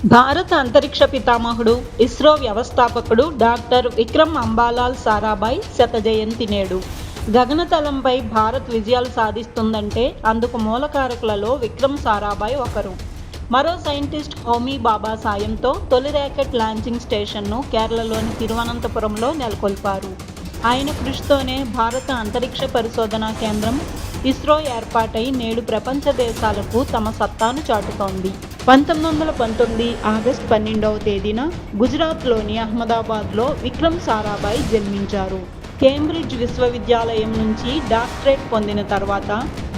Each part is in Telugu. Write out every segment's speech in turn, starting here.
భారత అంతరిక్ష పితామహుడు, ఇస్రో వ్యవస్థాపకుడు డాక్టర్ విక్రమ్ అంబాలాల్ సారాభాయ్ శత జయంతి నేడు. గగనతలంపై భారత్ విజయాలు సాధిస్తుందంటే అందుకు మూలకారకులలో విక్రమ్ సారాభాయ్ ఒకరు. మరో సైంటిస్ట్ హోమీ బాబా సాయంతో తొలి ర్యాకెట్ లాంచింగ్ స్టేషన్ను కేరళలోని తిరువనంతపురంలో నెలకొల్పారు. ఆయన కృషితోనే భారత అంతరిక్ష పరిశోధనా కేంద్రం ఇస్రో ఏర్పాటై నేడు ప్రపంచ దేశాలకు తమ సత్తాను చాటుతోంది. 1919 ఆగస్టు 12వ తేదీన గుజరాత్లోని అహ్మదాబాద్లో విక్రమ్ సారాభాయ్ జన్మించారు. కేంబ్రిడ్జ్ విశ్వవిద్యాలయం నుంచి డాక్టరేట్ పొందిన తర్వాత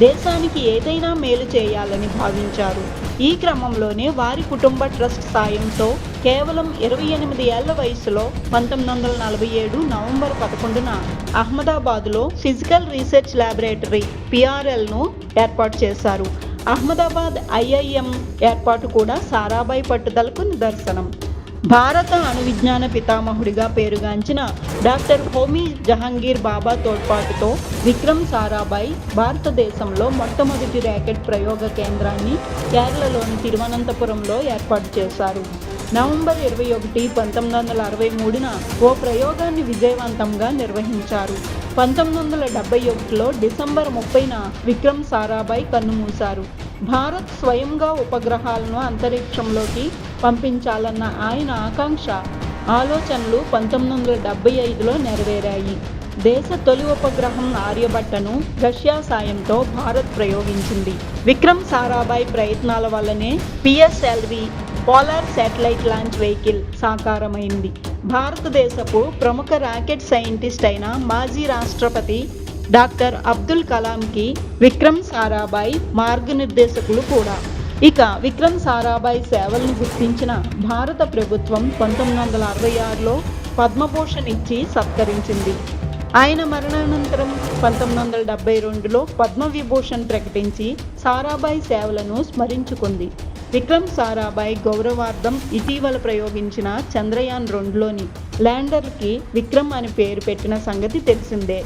దేశానికి ఏదైనా మేలు చేయాలని భావించారు. ఈ క్రమంలోనే వారి కుటుంబ ట్రస్ట్ సాయంతో కేవలం 28 ఏళ్ల వయసులో 1947 నవంబర్ 11న అహ్మదాబాద్లో ఫిజికల్ రీసెర్చ్ ల్యాబొరేటరీ PRLను ఏర్పాటు చేశారు. అహ్మదాబాద్ IIM ఏర్పాటు కూడా సారాభాయ్ పట్టుదలకు నిదర్శనం. భారత అణు విజ్ఞాన పితామహుడిగా పేరుగాంచిన డాక్టర్ హోమీ జహంగీర్ బాబా తోడ్పాటుతో విక్రమ్ సారాభాయ్ భారతదేశంలో మొట్టమొదటి ర్యాకెట్ ప్రయోగ కేంద్రాన్ని కేరళలోని తిరువనంతపురంలో ఏర్పాటు చేశారు. నవంబర్ 21, 1963న ఓ ప్రయోగాన్ని విజయవంతంగా నిర్వహించారు. 1971లో డిసెంబర్ 30న విక్రమ్ సారాభాయ్ కన్నుమూశారు. భారత్ స్వయంగా ఉపగ్రహాలను అంతరిక్షంలోకి పంపించాలన్న ఆయన ఆలోచనలు 1975లో నెరవేరాయి. దేశ తొలి ఉపగ్రహం ఆర్యభట్టను రష్యా సాయంతో భారత్ ప్రయోగించింది. విక్రమ్ సారాభాయ్ ప్రయత్నాల వల్లనే PSLV polar satellite launch vehicle సాకారమైంది. భారతదేశపు ప్రముఖ రాకెట్ సైంటిస్ట్ అయిన మాజీ రాష్ట్రపతి డాక్టర్ అబ్దుల్ కలాంకి విక్రమ్ సారాభాయ్ మార్గనిర్దేశకులు కూడా. ఇక విక్రమ్ సారాభాయ్ సేవలను గుర్తించిన భారత ప్రభుత్వం 1966లో పద్మభూషణ్ ఇచ్చి సత్కరించింది. ఆయన మరణానంతరం 1972లో పద్మవిభూషణ్ ప్రకటించి సారాభాయ్ సేవలను స్మరించుకుంది. విక్రమ్ సారాభాయ్ గౌరవార్థం ఇటీవల ప్రయోగించిన చంద్రయాన్ 2లోని ల్యాండర్కి విక్రమ్ అని పేరు పెట్టిన సంగతి తెలిసిందే.